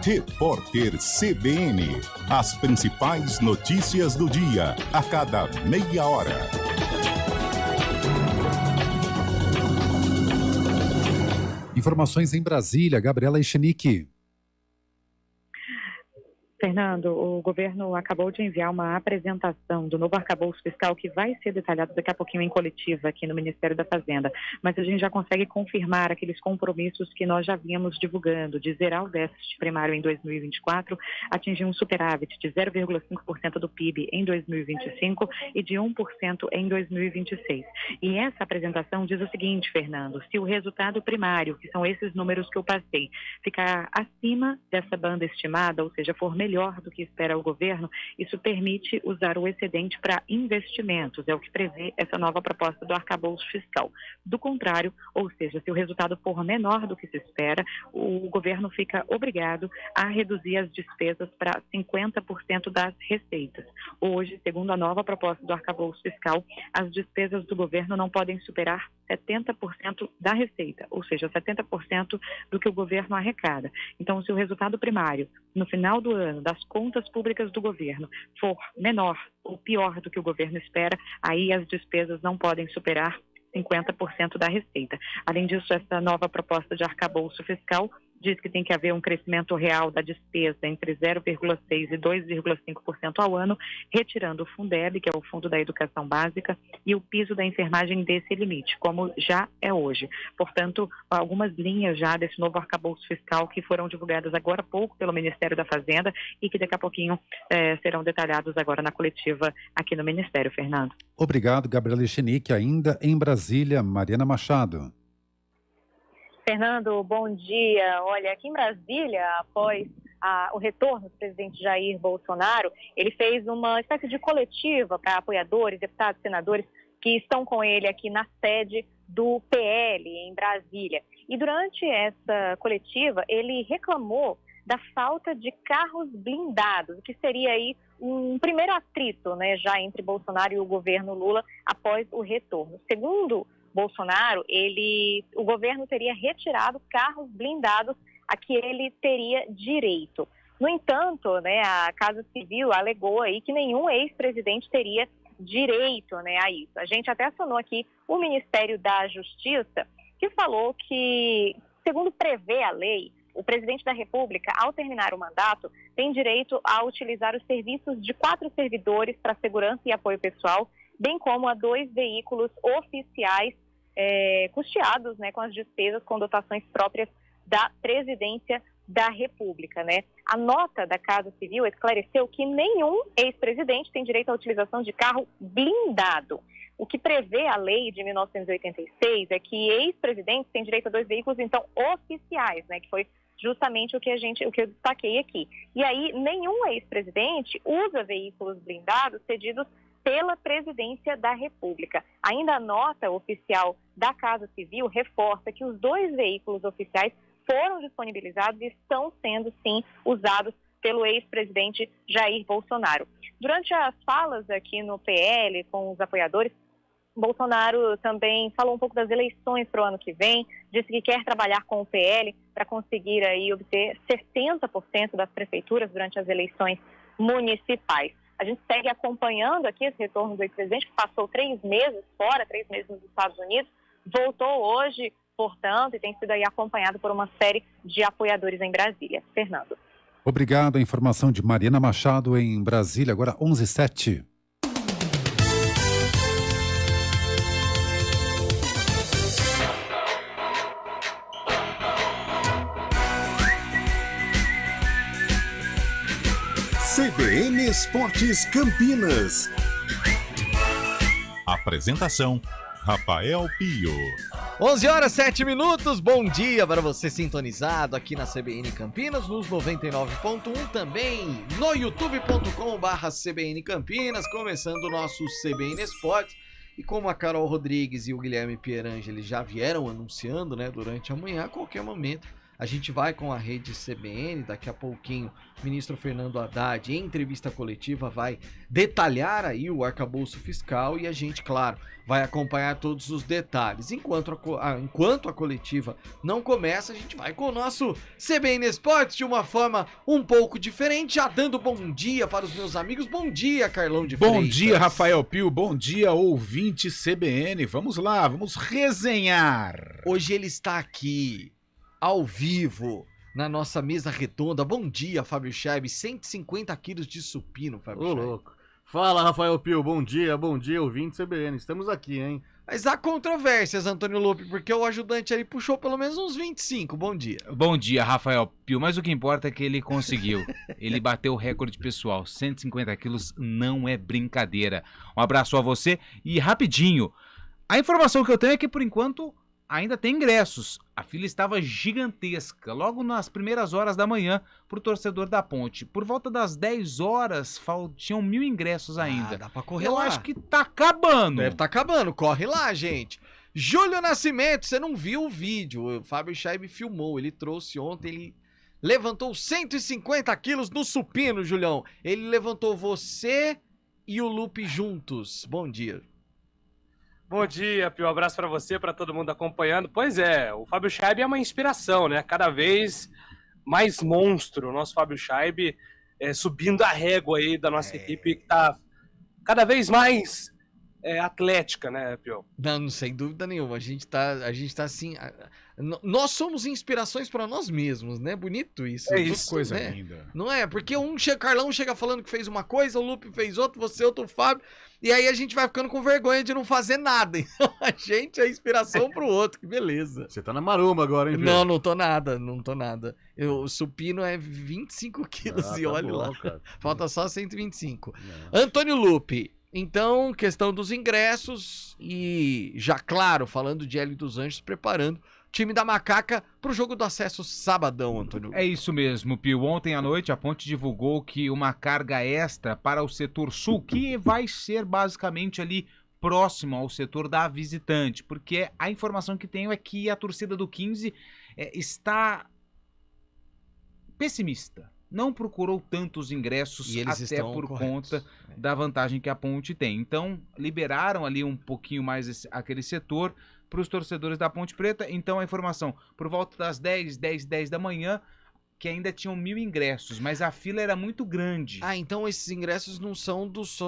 Repórter CBN. As principais notícias do dia, a cada meia hora. Informações em Brasília, Gabriela Echenique. Fernando, o governo acabou de enviar uma apresentação do novo arcabouço fiscal que vai ser detalhado daqui a pouquinho em coletiva aqui no Ministério da Fazenda. Mas a gente já consegue confirmar aqueles compromissos que nós já vínhamos divulgando, de zerar o déficit primário em 2024, atingir um superávit de 0,5% do PIB em 2025 e de 1% em 2026. E essa apresentação diz o seguinte, Fernando: se o resultado primário, que são esses números que eu passei, ficar acima dessa banda estimada, ou seja, for melhor do que espera o governo, isso permite usar o excedente para investimentos, é o que prevê essa nova proposta do arcabouço fiscal. Do contrário, ou seja, se o resultado for menor do que se espera, o governo fica obrigado a reduzir as despesas para 50% das receitas. Hoje, segundo a nova proposta do arcabouço fiscal, as despesas do governo não podem superar 70% da receita, ou seja, 70% do que o governo arrecada. Então, se o resultado primário, no final do ano, das contas públicas do governo, for menor ou pior do que o governo espera, aí as despesas não podem superar 50% da receita. Além disso, essa nova proposta de arcabouço fiscal diz que tem que haver um crescimento real da despesa entre 0,6% e 2,5% ao ano, retirando o Fundeb, que é o Fundo da Educação Básica, e o piso da enfermagem desse limite, como já é hoje. Portanto, algumas linhas já desse novo arcabouço fiscal que foram divulgadas agora há pouco pelo Ministério da Fazenda e que daqui a pouquinho serão detalhados agora na coletiva aqui no Ministério, Fernando. Obrigado, Gabriela Echenique. Ainda em Brasília, Mariana Machado. Fernando, bom dia. Olha, aqui em Brasília, após o retorno do presidente Jair Bolsonaro, ele fez uma espécie de coletiva para apoiadores, deputados, senadores que estão com ele aqui na sede do PL em Brasília. E durante essa coletiva, ele reclamou da falta de carros blindados, que seria aí um primeiro atrito, né, já entre Bolsonaro e o governo Lula após o retorno. Segundo Bolsonaro, o governo teria retirado carros blindados a que ele teria direito. No entanto, né, a Casa Civil alegou aí que nenhum ex-presidente teria direito, né, a isso. A gente até acionou aqui o Ministério da Justiça, que falou que, segundo prevê a lei, o presidente da República, ao terminar o mandato, tem direito a utilizar os serviços de 4 servidores para segurança e apoio pessoal, bem como a 2 veículos oficiais custeados, né, com as despesas com dotações próprias da Presidência da República, né? A nota da Casa Civil esclareceu que nenhum ex-presidente tem direito à utilização de carro blindado. O que prevê a lei de 1986 é que ex-presidentes têm direito a 2 veículos, então, oficiais, né, que foi justamente o que eu destaquei aqui. E aí, nenhum ex-presidente usa veículos blindados cedidos pela Presidência da República. Ainda a nota oficial da Casa Civil reforça que os 2 veículos oficiais foram disponibilizados e estão sendo, sim, usados pelo ex-presidente Jair Bolsonaro. Durante as falas aqui no PL com os apoiadores, Bolsonaro também falou um pouco das eleições para o ano que vem, disse que quer trabalhar com o PL para conseguir aí obter 60% das prefeituras durante as eleições municipais. A gente segue acompanhando aqui esse retorno do ex-presidente, que passou 3 meses fora, 3 meses nos Estados Unidos, voltou hoje, portanto, e tem sido aí acompanhado por uma série de apoiadores em Brasília. Fernando. Obrigado. A informação de Mariana Machado em Brasília, agora 11h07. CBN Esportes Campinas. Apresentação: Rafael Pio. 11h07. Bom dia para você sintonizado aqui na CBN Campinas, nos 99.1, também no youtube.com/CBN Campinas, começando o nosso CBN Esportes. E como a Carol Rodrigues e o Guilherme Pierangeli já vieram anunciando, né, durante a manhã, a qualquer momento A gente vai com a rede CBN, daqui a pouquinho o ministro Fernando Haddad, em entrevista coletiva, vai detalhar aí o arcabouço fiscal e a gente, claro, vai acompanhar todos os detalhes. Enquanto a coletiva não começa, a gente vai com o nosso CBN Esportes de uma forma um pouco diferente, já dando bom dia para os meus amigos. Bom dia, Carlão de Freitas. Bom dia, Rafael Pio. Bom dia, ouvinte CBN. Vamos lá, vamos resenhar. Hoje ele está aqui, ao vivo, na nossa mesa redonda. Bom dia, Fábio Scheib. 150 quilos de supino, Fábio Scheib. Ô, louco. Fala, Rafael Pio. Bom dia, ouvinte CBN. Estamos aqui, hein? Mas há controvérsias, Antônio Lupe, porque o ajudante ali puxou pelo menos uns 25. Bom dia. Bom dia, Rafael Pio. Mas o que importa é que ele conseguiu. Ele bateu o recorde pessoal. 150 quilos não é brincadeira. Um abraço a você e rapidinho. A informação que eu tenho é que, por enquanto, ainda tem ingressos. A fila estava gigantesca, logo nas primeiras horas da manhã, para o torcedor da Ponte. Por volta das 10 horas, tinham 1.000 ingressos ainda. Dá pra correr Eu lá. acho que tá acabando. Deve tá acabando, corre lá, gente. Júlio Nascimento, você não viu o vídeo, o Fábio Scheib filmou, ele trouxe ontem, ele levantou 150 quilos no supino, Julião. Ele levantou você e o Lupe juntos. Bom dia. Bom dia, Pio. Um abraço para você, para todo mundo acompanhando. Pois é, o Fábio Scheib é uma inspiração, né? Cada vez mais monstro. O nosso Fábio Scheib subindo a régua aí da nossa equipe, que tá cada vez mais atlética, né, Pio? Não, sem dúvida nenhuma. A gente tá assim. Nós somos inspirações para nós mesmos, né? Bonito isso. É isso, coisa né? linda. Não é? Porque Carlão chega falando que fez uma coisa, o Lupe fez outra, você outro, o Fábio. E aí a gente vai ficando com vergonha de não fazer nada. Então a gente é inspiração pro outro. Que beleza. Você tá na maromba agora, hein, Pio? Não tô nada. O supino é 25 quilos e tá olha bom, lá. cara. Falta só 125. Não. Antônio Lupe. Então, questão dos ingressos e já claro, falando de Hélio dos Anjos, preparando o time da Macaca pro jogo do acesso sabadão, Antônio. É isso mesmo, Pio. Ontem à noite a Ponte divulgou que uma carga extra para o setor sul, que vai ser basicamente ali próximo ao setor da visitante, porque a informação que tenho é que a torcida do 15 está pessimista. Não procurou tantos ingressos até por conta da vantagem que a Ponte tem. Então, liberaram ali um pouquinho mais aquele setor para os torcedores da Ponte Preta. Então, a informação, por volta das 10 da manhã, que ainda tinham 1.000 ingressos, mas a fila era muito grande. Ah, então esses ingressos não são dos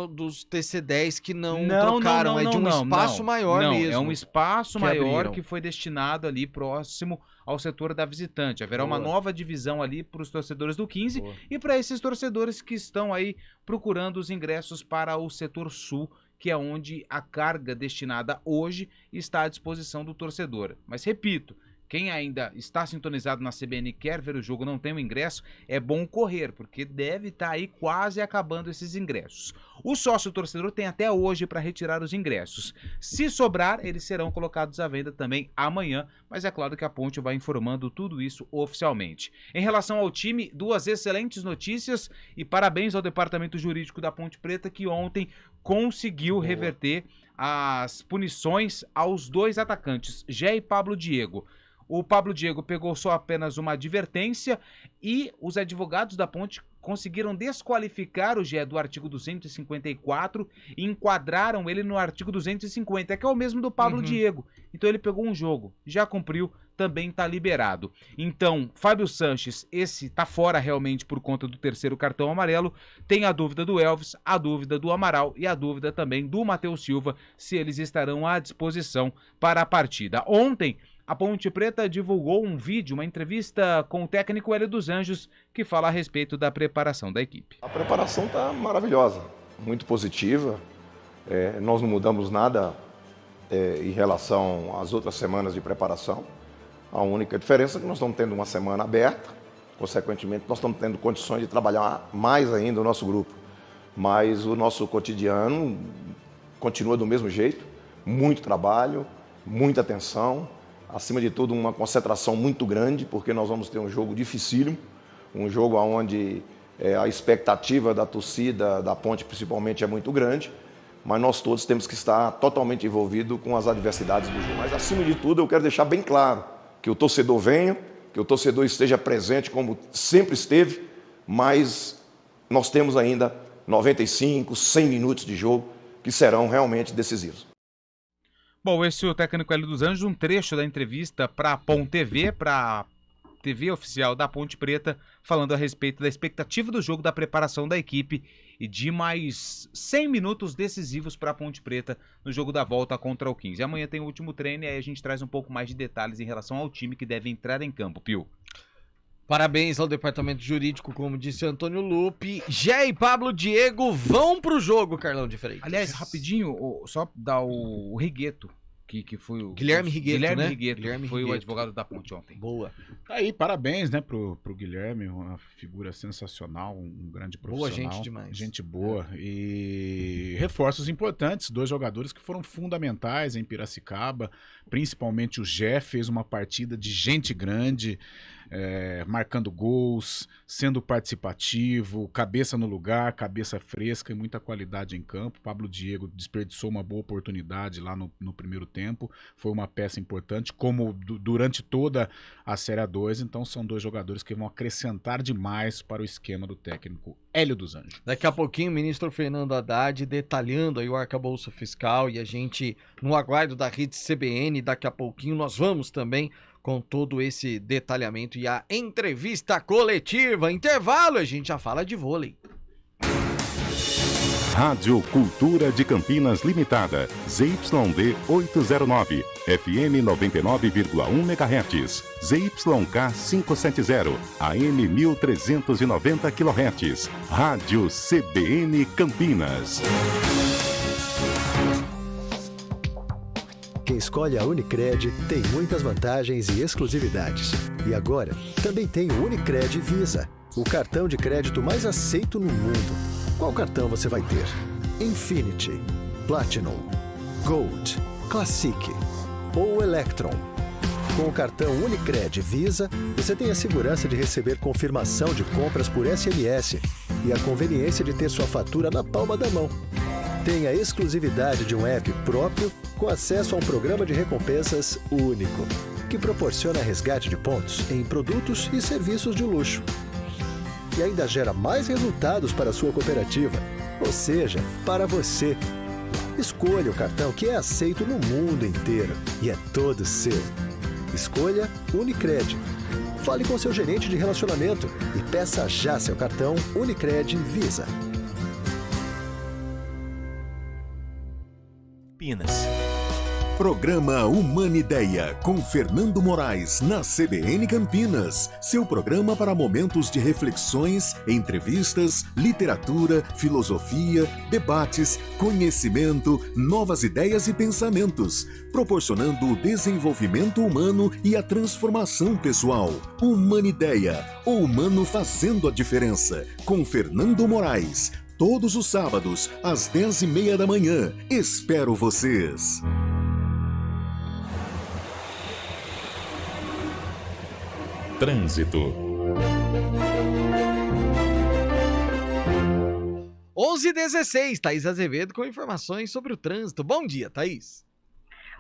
TC10 que não trocaram, é de um espaço maior mesmo. É um espaço maior abriram. que foi destinado ali próximo ao setor da visitante. Haverá uma nova divisão ali para os torcedores do 15 e para esses torcedores que estão aí procurando os ingressos para o setor sul, que é onde a carga destinada hoje está à disposição do torcedor. Mas repito, quem ainda está sintonizado na CBN e quer ver o jogo, não tem o ingresso, é bom correr, porque deve estar aí quase acabando esses ingressos. O sócio torcedor tem até hoje para retirar os ingressos. Se sobrar, eles serão colocados à venda também amanhã, mas é claro que a Ponte vai informando tudo isso oficialmente. Em relação ao time, duas excelentes notícias e parabéns ao departamento jurídico da Ponte Preta, que ontem conseguiu reverter as punições aos dois atacantes, Gé e Pablo Diego. O Pablo Diego pegou só apenas uma advertência e os advogados da Ponte conseguiram desqualificar o Gé do artigo 254 e enquadraram ele no artigo 250, que é o mesmo do Pablo Diego. Então ele pegou um jogo, já cumpriu, também está liberado. Então, Fábio Sanches, esse tá fora realmente por conta do terceiro cartão amarelo. Tem a dúvida do Elvis, a dúvida do Amaral e a dúvida também do Matheus Silva, se eles estarão à disposição para a partida. Ontem, a Ponte Preta divulgou um vídeo, uma entrevista com o técnico Hélio dos Anjos, que fala a respeito da preparação da equipe. A preparação está maravilhosa, muito positiva. Nós não mudamos nada em relação às outras semanas de preparação. A única diferença é que nós estamos tendo uma semana aberta, consequentemente nós estamos tendo condições de trabalhar mais ainda o nosso grupo. Mas o nosso cotidiano continua do mesmo jeito, muito trabalho, muita atenção. Acima de tudo, uma concentração muito grande, porque nós vamos ter um jogo dificílimo, um jogo onde a expectativa da torcida, da Ponte principalmente, é muito grande, mas nós todos temos que estar totalmente envolvidos com as adversidades do jogo. Mas, acima de tudo, eu quero deixar bem claro que o torcedor venha, que o torcedor esteja presente como sempre esteve, mas nós temos ainda 95, 100 minutos de jogo que serão realmente decisivos. Bom, esse é o técnico Hélio dos Anjos, um trecho da entrevista para a POM TV, para a TV oficial da Ponte Preta, falando a respeito da expectativa do jogo, da preparação da equipe e de mais 100 minutos decisivos para a Ponte Preta no jogo da volta contra o 15. Amanhã tem o último treino e aí a gente traz um pouco mais de detalhes em relação ao time que deve entrar em campo, Pio. Parabéns ao departamento jurídico, como disse Antônio Lupe. Jé e Pablo Diego vão pro jogo, Carlão de Freitas. Aliás, rapidinho, só dar o Rigueto, que foi o... Guilherme Rigueto, Guilherme né? Rigueto, Guilherme foi Rigueto. o advogado da Ponte ontem. Boa. Tá aí, parabéns, né, pro Guilherme, uma figura sensacional, um grande profissional. Boa gente demais. Gente boa. E reforços importantes, 2 jogadores que foram fundamentais em Piracicaba, principalmente o Jé, fez uma partida de gente grande, marcando gols, sendo participativo, cabeça no lugar, cabeça fresca e muita qualidade em campo. Pablo Diego desperdiçou uma boa oportunidade lá no primeiro tempo, foi uma peça importante, como durante toda a Série A2, então são 2 jogadores que vão acrescentar demais para o esquema do técnico Hélio dos Anjos. Daqui a pouquinho o ministro Fernando Haddad detalhando aí o arcabouço fiscal e a gente no aguardo da rede CBN, daqui a pouquinho nós vamos também com todo esse detalhamento e a entrevista coletiva. Intervalo, a gente já fala de vôlei. Rádio Cultura de Campinas Limitada, ZYD 809, FM 99,1 MHz, ZYK 570, AM 1390 kHz, Rádio CBN Campinas. Quem escolhe a Unicred tem muitas vantagens e exclusividades. E agora, também tem o Unicred Visa, o cartão de crédito mais aceito no mundo. Qual cartão você vai ter? Infinity, Platinum, Gold, Classic ou Electron? Com o cartão Unicred Visa, você tem a segurança de receber confirmação de compras por SMS e a conveniência de ter sua fatura na palma da mão. Tem a exclusividade de um app próprio com acesso a um programa de recompensas único, que proporciona resgate de pontos em produtos e serviços de luxo. E ainda gera mais resultados para a sua cooperativa, ou seja, para você. Escolha o cartão que é aceito no mundo inteiro e é todo seu. Escolha Unicred. Fale com seu gerente de relacionamento e peça já seu cartão Unicred Visa. Programa Humanideia, com Fernando Moraes, na CBN Campinas. Seu programa para momentos de reflexões, entrevistas, literatura, filosofia, debates, conhecimento, novas ideias e pensamentos, proporcionando o desenvolvimento humano e a transformação pessoal. Humanideia, o humano fazendo a diferença, com Fernando Moraes. Todos os sábados, às 10h30 da manhã. Espero vocês! Trânsito. 11h16, Thaís Azevedo com informações sobre o trânsito. Bom dia, Thaís.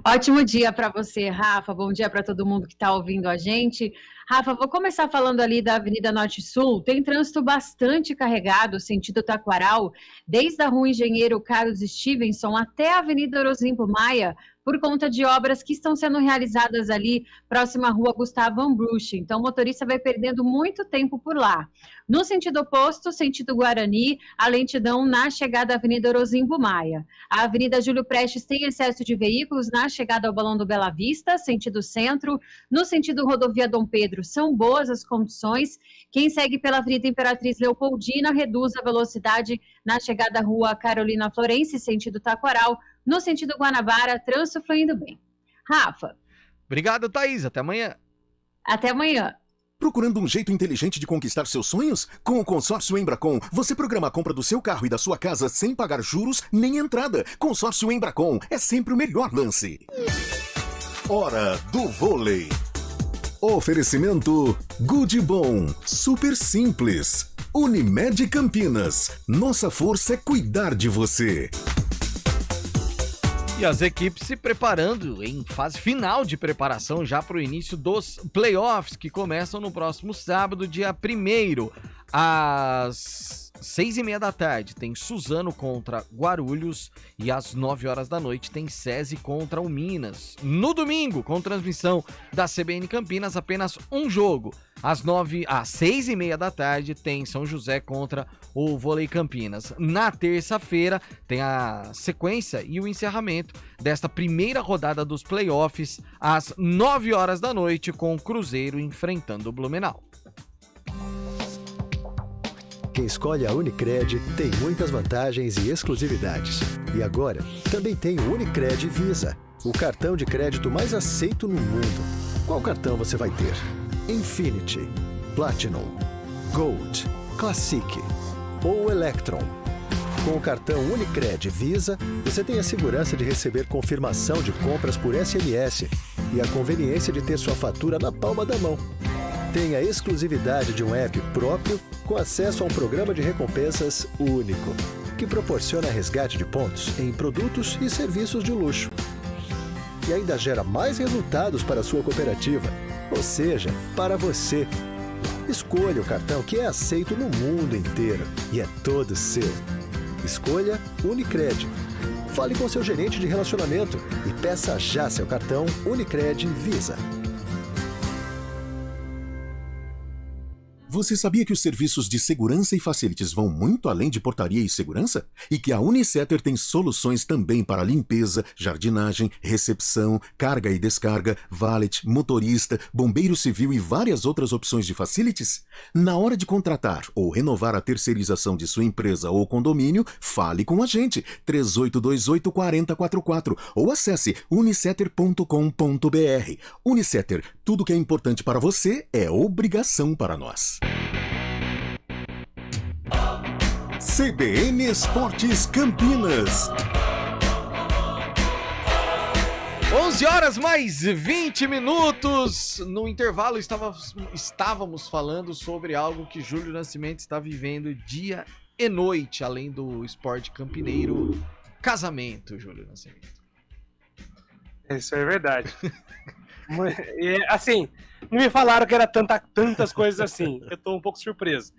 Ótimo dia para você, Rafa. Bom dia para todo mundo que está ouvindo a gente. Rafa, vou começar falando ali da Avenida Norte-Sul. Tem trânsito bastante carregado, sentido Taquaral, desde a Rua Engenheiro Carlos Stevenson até a Avenida Orozimbo Maia, por conta de obras que estão sendo realizadas ali próxima à Rua Gustavo Ambruch. Então, o motorista vai perdendo muito tempo por lá. No sentido oposto, sentido Guarani, a lentidão na chegada à Avenida Orozimbo Maia. A Avenida Júlio Prestes tem excesso de veículos na chegada ao Balão do Bela Vista, sentido centro. No sentido Rodovia Dom Pedro, são boas as condições. Quem segue pela Avenida Imperatriz Leopoldina reduz a velocidade na chegada à Rua Carolina Florence, sentido Taquaral. No sentido Guanabara, trânsito fluindo bem. Rafa. Obrigado, Thaís. Até amanhã. Até amanhã. Procurando um jeito inteligente de conquistar seus sonhos? Com o consórcio Embracon, você programa a compra do seu carro e da sua casa sem pagar juros nem entrada. Consórcio Embracon é sempre o melhor lance. Hora do vôlei. Oferecimento Good Bom, super simples. Unimed Campinas, nossa força é cuidar de você. E as equipes se preparando em fase final de preparação já para o início dos playoffs, que começam no próximo sábado, dia 1º, às 6h30 da tarde. Tem Suzano contra Guarulhos e às 9 horas da noite tem SESI contra o Minas. No domingo, com transmissão da CBN Campinas, apenas um jogo. Às 6h30 da tarde tem São José contra o Vôlei Campinas. Na terça-feira tem a sequência e o encerramento desta primeira rodada dos playoffs às 9 horas da noite, com o Cruzeiro enfrentando o Blumenau. Quem escolhe a Unicred tem muitas vantagens e exclusividades. E agora, também tem o Unicred Visa, o cartão de crédito mais aceito no mundo. Qual cartão você vai ter? Infinity, Platinum, Gold, Classic ou Electron. Com o cartão Unicred Visa, você tem a segurança de receber confirmação de compras por SMS e a conveniência de ter sua fatura na palma da mão. Tem a exclusividade de um app próprio com acesso a um programa de recompensas único, que proporciona resgate de pontos em produtos e serviços de luxo. E ainda gera mais resultados para a sua cooperativa, ou seja, para você. Escolha o cartão que é aceito no mundo inteiro e é todo seu. Escolha Unicred. Fale com seu gerente de relacionamento e peça já seu cartão Unicred Visa. Você sabia que os serviços de segurança e facilities vão muito além de portaria e segurança? E que a Unicetter tem soluções também para limpeza, jardinagem, recepção, carga e descarga, valet, motorista, bombeiro civil e várias outras opções de facilities? Na hora de contratar ou renovar a terceirização de sua empresa ou condomínio, fale com a gente, 3828-4044 ou acesse unicetter.com.br. Unicetter, tudo que é importante para você é obrigação para nós. CBN Esportes Campinas. 11 horas mais 20 minutos. No intervalo estávamos falando sobre algo que Júlio Nascimento está vivendo dia e noite, além do esporte campineiro. Casamento, Júlio Nascimento. Isso é verdade. E, assim, não me falaram que era tantas coisas assim. Eu tô um pouco surpreso.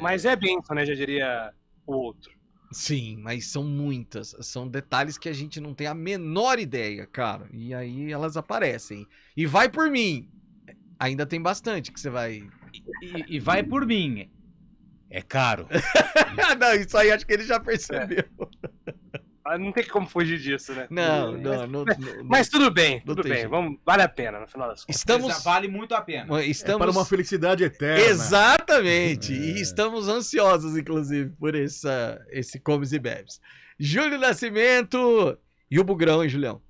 Mas é bênção, né? Já diria o outro. Sim, mas são muitas. São detalhes que a gente não tem a menor ideia, cara. E aí elas aparecem. E vai por mim. Ainda tem bastante que você vai... E vai por mim. É caro. Não, isso aí acho que ele já percebeu. Não tem como fugir disso, né? Não. Mas tudo bem. Vale a pena, no final das contas. Vale muito a pena. É para uma felicidade eterna. Exatamente. E estamos ansiosos, inclusive, por esse comes e bebes. Júlio Nascimento e o Bugrão, hein, Julião?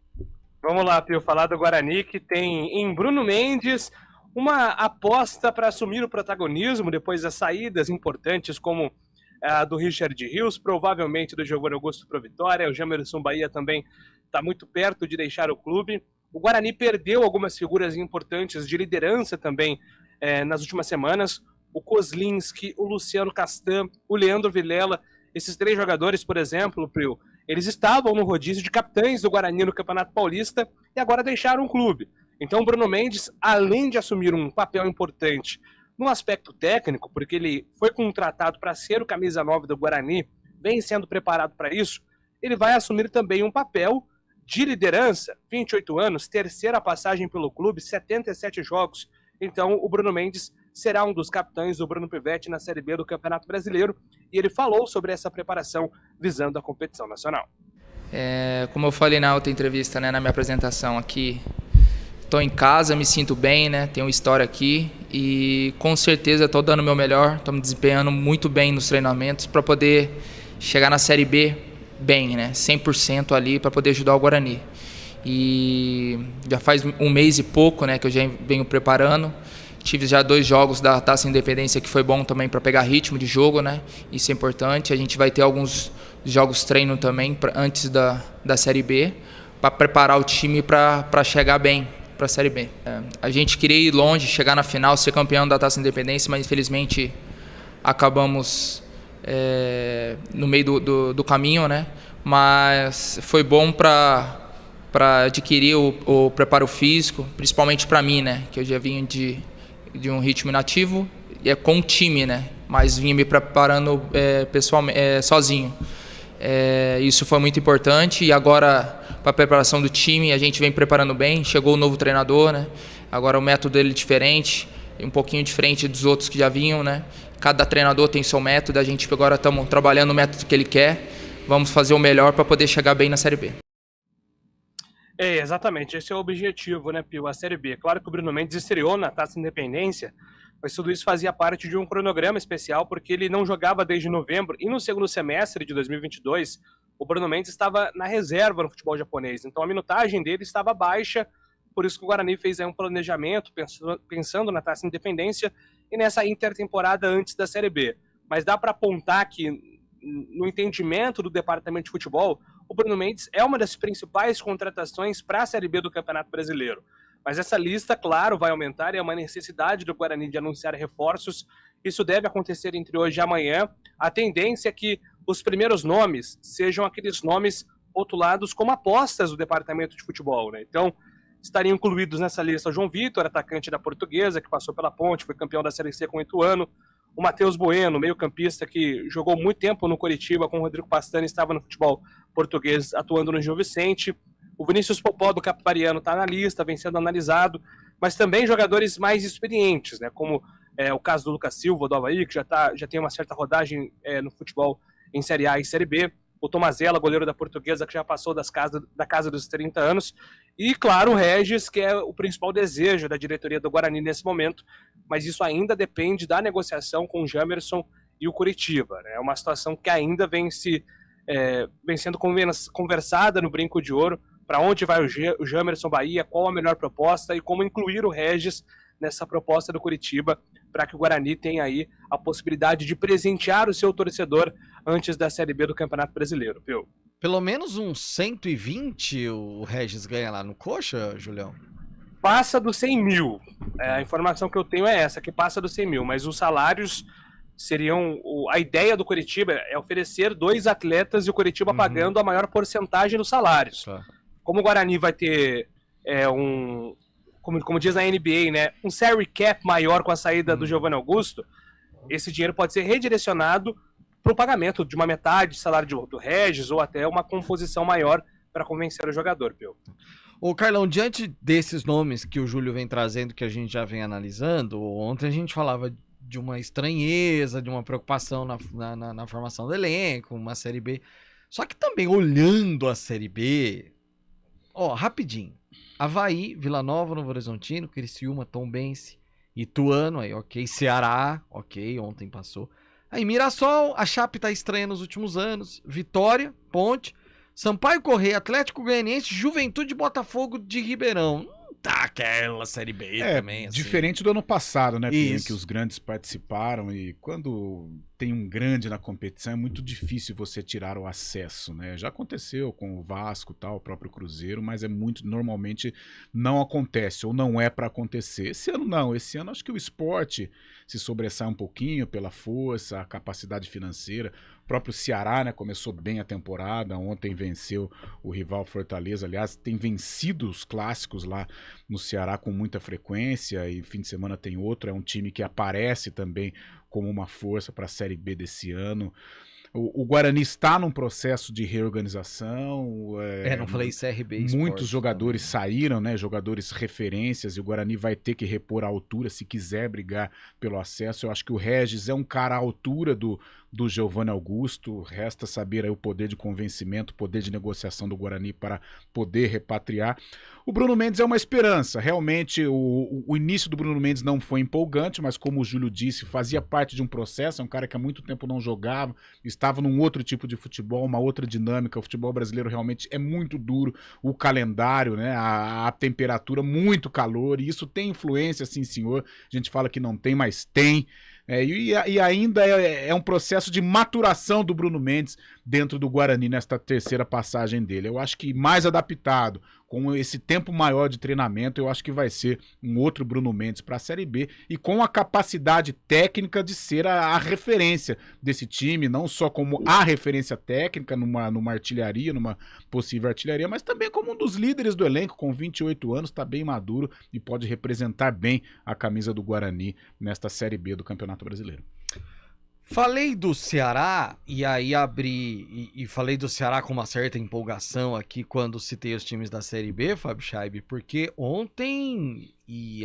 Vamos lá, Pio, falar do Guarani, que tem em Bruno Mendes uma aposta para assumir o protagonismo depois das saídas importantes, como a do Richard Rios, provavelmente do Giovanni Augusto pro Vitória. O Jamerson Bahia também está muito perto de deixar o clube. O Guarani perdeu algumas figuras importantes de liderança também nas últimas semanas. O Kozlinski, o Luciano Castan, o Leandro Vilela. Esses 3 jogadores, por exemplo, Prio, eles estavam no rodízio de capitães do Guarani no Campeonato Paulista e agora deixaram o clube. Então o Bruno Mendes, além de assumir um papel importante no aspecto técnico, porque ele foi contratado para ser o camisa 9 do Guarani, vem sendo preparado para isso, ele vai assumir também um papel de liderança, 28 anos, terceira passagem pelo clube, 77 jogos. Então o Bruno Mendes será um dos capitães do Bruno Pivetti na Série B do Campeonato Brasileiro, e ele falou sobre essa preparação visando a competição nacional. Como eu falei na outra entrevista, né, na minha apresentação aqui, estou em casa, me sinto bem, né? Tenho história aqui e com certeza estou dando o meu melhor, estou me desempenhando muito bem nos treinamentos para poder chegar na Série B bem, né? 100% ali para poder ajudar o Guarani. E já faz um mês e pouco, né, que eu já venho preparando. Tive já 2 jogos da Taça Independência que foi bom também para pegar ritmo de jogo, né? Isso é importante. A gente vai ter alguns jogos treino também antes da Série B para preparar o time para chegar bem para a Série B. A gente queria ir longe, chegar na final, ser campeão da Taça Independência, mas infelizmente acabamos no meio do caminho, né? Mas foi bom para para adquirir o preparo físico, principalmente para mim, né? Que eu já vim de um ritmo inativo e com o time, né? Mas vinha me preparando pessoalmente, sozinho. Isso foi muito importante e agora para a preparação do time a gente vem preparando bem. Chegou o novo treinador, né? Agora o método dele é diferente, um pouquinho diferente dos outros que já vinham, né? Cada treinador tem seu método, a gente agora estamos trabalhando o método que ele quer. Vamos fazer o melhor para poder chegar bem na Série B. Exatamente, esse é o objetivo, né, Pio? A Série B. Claro que o Bruno Mendes estreou na Taça Independência, mas tudo isso fazia parte de um cronograma especial, porque ele não jogava desde novembro, e no segundo semestre de 2022, o Bruno Mendes estava na reserva no futebol japonês, então a minutagem dele estava baixa, por isso que o Guarani fez aí um planejamento, pensando na Taça Independência, e nessa intertemporada antes da Série B. Mas dá para apontar que, no entendimento do departamento de futebol, o Bruno Mendes é uma das principais contratações para a Série B do Campeonato Brasileiro. Mas essa lista, claro, vai aumentar e é uma necessidade do Guarani de anunciar reforços. Isso deve acontecer entre hoje e amanhã. A tendência é que os primeiros nomes sejam aqueles nomes rotulados como apostas do departamento de futebol, né? Então, estariam incluídos nessa lista o João Vitor, atacante da Portuguesa, que passou pela Ponte, foi campeão da Série C com 8 anos. O Matheus Bueno, meio-campista que jogou muito tempo no Coritiba com o Rodrigo Pastani, estava no futebol português atuando no Gil Vicente. O Vinícius Popó do Capivariano está na lista, vem sendo analisado, mas também jogadores mais experientes, né? Como o caso do Lucas Silva, do Avaí, que já tem uma certa rodagem no futebol em Série A e Série B. O Tomazella, goleiro da Portuguesa, que já passou da casa dos 30 anos. E, claro, o Regis, que é o principal desejo da diretoria do Guarani nesse momento, mas isso ainda depende da negociação com o Jamerson e o Coritiba, né? É uma situação que ainda vem sendo conversada no Brinco de Ouro, para onde vai o Jamerson Bahia, qual a melhor proposta e como incluir o Regis nessa proposta do Coritiba, para que o Guarani tenha aí a possibilidade de presentear o seu torcedor antes da Série B do Campeonato Brasileiro, viu? Pelo menos uns 120 o Regis ganha lá no Coxa, Julião? Passa dos 100 mil. A informação que eu tenho é essa, que passa dos 100 mil, mas os salários seriam... A ideia do Coritiba é oferecer 2 atletas e o Coritiba pagando a maior porcentagem dos salários. Tá. Como o Guarani vai ter como diz a NBA, né, um salary cap maior com a saída do Giovanni Augusto, esse dinheiro pode ser redirecionado para o pagamento de uma metade de salário do Regis ou até uma composição maior para convencer o jogador, Pio. Ô Carlão, diante desses nomes que o Júlio vem trazendo, que a gente já vem analisando, ontem a gente falava de uma estranheza, de uma preocupação na formação do elenco, uma Série B. Só que também olhando a Série B, rapidinho, Avaí, Vila Nova, Novo Horizontino, Criciúma, Tombense, Ituano, aí ok, Ceará, ok, ontem passou. Aí Mirassol, a Chape tá estranha nos últimos anos, Vitória, Ponte, Sampaio Corrêa, Atlético Goianiense, Juventude, Botafogo de Ribeirão. Tá aquela Série B também, assim. Diferente do ano passado, né, Pio, em que os grandes participaram, e quando tem um grande na competição é muito difícil você tirar o acesso, né? Já aconteceu com o Vasco, tal, o próprio Cruzeiro, mas normalmente não acontece, ou não é para acontecer. Esse ano não, esse ano acho que o Sport se sobressai um pouquinho pela força, a capacidade financeira. O próprio Ceará, né, começou bem a temporada, ontem venceu o rival Fortaleza, aliás, tem vencido os clássicos lá no Ceará com muita frequência, e fim de semana tem outro, é um time que aparece também como uma força para a Série B desse ano. O Guarani está num processo de reorganização. Não falei CRB. Muitos jogadores saíram, né? Jogadores referências, e o Guarani vai ter que repor a altura se quiser brigar pelo acesso. Eu acho que o Regis é um cara à altura do Giovanni Augusto. Resta saber aí o poder de convencimento, o poder de negociação do Guarani para poder repatriar. O Bruno Mendes é uma esperança. Realmente, o início do Bruno Mendes não foi empolgante, mas como o Júlio disse, fazia parte de um processo. É um cara que há muito tempo não jogava, estava num outro tipo de futebol, uma outra dinâmica. O futebol brasileiro realmente é muito duro. O calendário, né, a temperatura, muito calor, e isso tem influência, sim senhor. A gente fala que não tem, mas tem. E ainda é um processo de maturação do Bruno Mendes dentro do Guarani nesta terceira passagem dele. Eu acho que mais adaptado, com esse tempo maior de treinamento, eu acho que vai ser um outro Bruno Mendes para a Série B e com a capacidade técnica de ser a referência desse time, não só como a referência técnica numa artilharia, numa possível artilharia, mas também como um dos líderes do elenco, com 28 anos, está bem maduro e pode representar bem a camisa do Guarani nesta Série B do Campeonato Brasileiro. Falei do Ceará, e aí abri e falei do Ceará com uma certa empolgação aqui quando citei os times da Série B, Fábio Scheib, porque ontem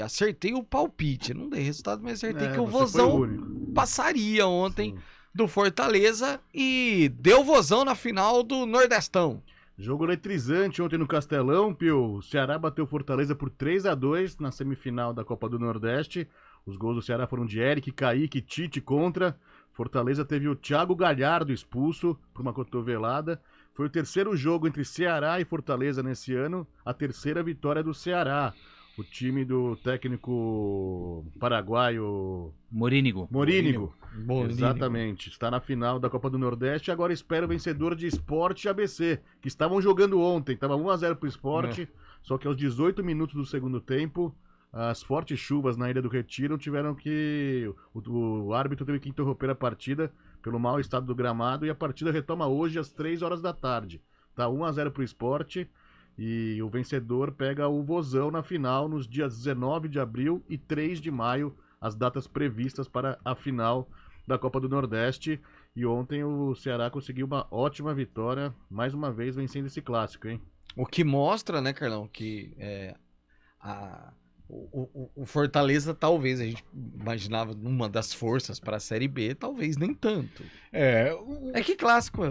acertei o palpite, não dei resultado, mas acertei que o Vozão passaria ontem do Fortaleza e deu Vozão na final do Nordestão. Jogo eletrizante ontem no Castelão, Pio. O Ceará bateu Fortaleza por 3-2 na semifinal da Copa do Nordeste. Os gols do Ceará foram de Eric, Kaique, Tite contra. Fortaleza teve o Thiago Galhardo expulso por uma cotovelada. Foi o terceiro jogo entre Ceará e Fortaleza nesse ano. A terceira vitória do Ceará. O time do técnico paraguaio... Morínigo. Exatamente. Está na final da Copa do Nordeste e agora espera o vencedor de Sport e ABC, que estavam jogando ontem. Estava 1-0 para o Sport, só que aos 18 minutos do segundo tempo, as fortes chuvas na Ilha do Retiro tiveram que... O árbitro teve que interromper a partida pelo mau estado do gramado e a partida retoma hoje às 3 horas da tarde. Está 1-0 para o Sport e o vencedor pega o Vozão na final nos dias 19 de abril e 3 de maio, as datas previstas para a final da Copa do Nordeste. E ontem o Ceará conseguiu uma ótima vitória, mais uma vez vencendo esse clássico, hein? O que mostra, né, Carlão, que o Fortaleza talvez, a gente imaginava uma das forças para a Série B, talvez nem tanto. É que clássico.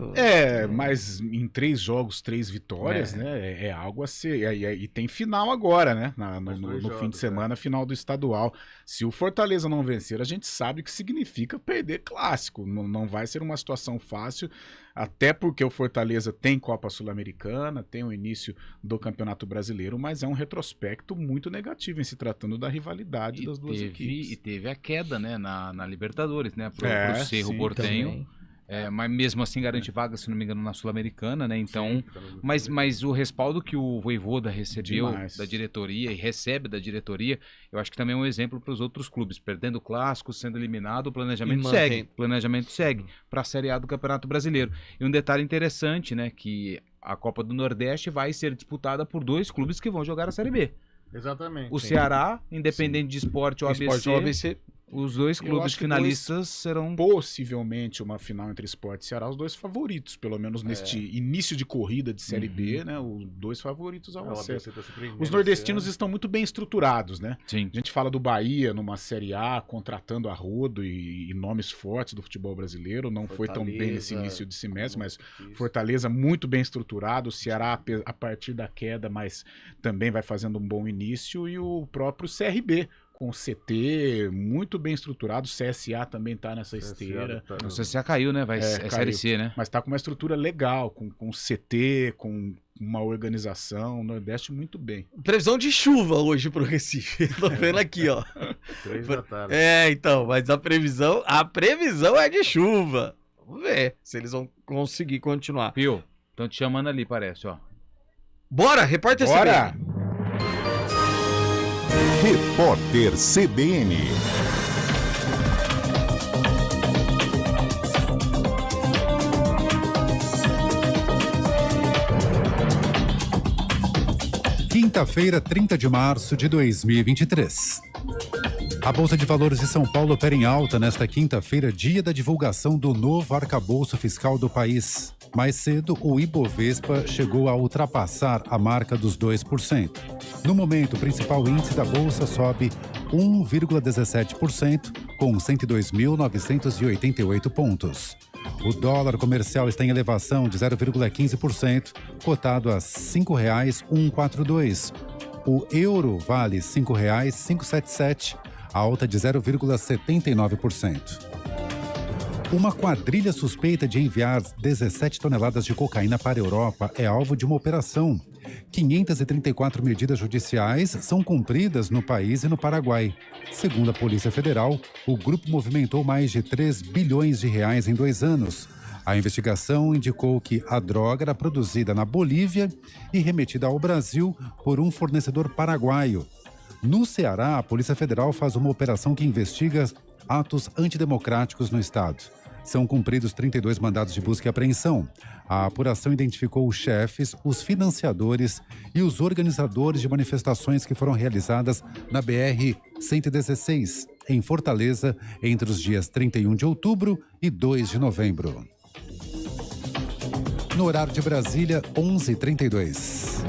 Mas em 3 jogos, 3 vitórias, né? É algo a ser. E tem final agora, né? No fim de semana, final do estadual. Se o Fortaleza não vencer, a gente sabe que significa perder clássico. Não vai ser uma situação fácil, até porque o Fortaleza tem Copa Sul-Americana, tem o início do Campeonato Brasileiro, mas é um retrospecto muito negativo em se tratando da rivalidade das duas equipes. E teve a queda, né, na Libertadores, né, pro Cerro Porteño. Mas mesmo assim garante vaga, se não me engano, na Sul-Americana, né? Então, mas o respaldo que o Vojvoda recebeu da diretoria e recebe da diretoria, eu acho que também é um exemplo para os outros clubes. Perdendo o clássico, sendo eliminado, o planejamento segue. O planejamento segue para a Série A do Campeonato Brasileiro. E um detalhe interessante, né? Que a Copa do Nordeste vai ser disputada por 2 clubes que vão jogar a Série B. Exatamente. O Ceará, Independente de Esporte ou ABC. Os 2 clubes finalistas serão... Possivelmente uma final entre Sport e Ceará, os 2 favoritos, pelo menos neste início de corrida de Série B, né? Os 2 favoritos ao acesso. Os nordestinos estão muito bem estruturados, né? Sim. A gente fala do Bahia numa Série A, contratando a rodo e nomes fortes do futebol brasileiro. Não foi tão bem nesse início de semestre, mas Fortaleza muito bem estruturado. O Ceará a partir da queda, mas também vai fazendo um bom início. E o próprio CRB, com o CT muito bem estruturado, o CSA também tá nessa esteira. O CSA caiu, né? Vai Série C, né? Mas tá com uma estrutura legal, com CT, com uma organização, o Nordeste muito bem. Previsão de chuva hoje pro Recife. Tô vendo aqui, ó. 3 da tarde. Então, mas a previsão é de chuva. Vamos ver se eles vão conseguir continuar. Pio, estão te chamando ali, parece, ó. Bora, repórter CBN. Repórter CBN. Quinta-feira, 30 de março de 2023. A Bolsa de Valores de São Paulo opera em alta nesta quinta-feira, dia da divulgação do novo arcabouço fiscal do país. Mais cedo, o Ibovespa chegou a ultrapassar a marca dos 2%. No momento, o principal índice da Bolsa sobe 1,17%, com 102.988 pontos. O dólar comercial está em elevação de 0,15%, cotado a R$ 5,142. O euro vale R$ 5,577, alta de 0,79%. Uma quadrilha suspeita de enviar 17 toneladas de cocaína para a Europa é alvo de uma operação. 534 medidas judiciais são cumpridas no país e no Paraguai. Segundo a Polícia Federal, o grupo movimentou mais de 3 bilhões de reais em 2 anos. A investigação indicou que a droga era produzida na Bolívia e remetida ao Brasil por um fornecedor paraguaio. No Ceará, a Polícia Federal faz uma operação que investiga atos antidemocráticos no estado. São cumpridos 32 mandados de busca e apreensão. A apuração identificou os chefes, os financiadores e os organizadores de manifestações que foram realizadas na BR-116, em Fortaleza, entre os dias 31 de outubro e 2 de novembro. No horário de Brasília, 11h32.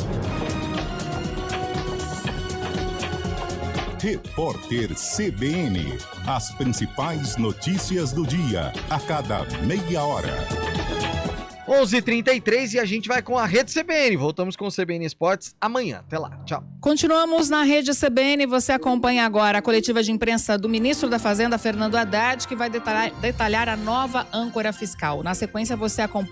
Repórter CBN. As principais notícias do dia, a cada meia hora. 11h33 e a gente vai com a Rede CBN. Voltamos com o CBN Esportes amanhã. Até lá. Tchau. Continuamos na Rede CBN. Você acompanha agora a coletiva de imprensa do ministro da Fazenda, Fernando Haddad, que vai detalhar a nova âncora fiscal. Na sequência, você acompanha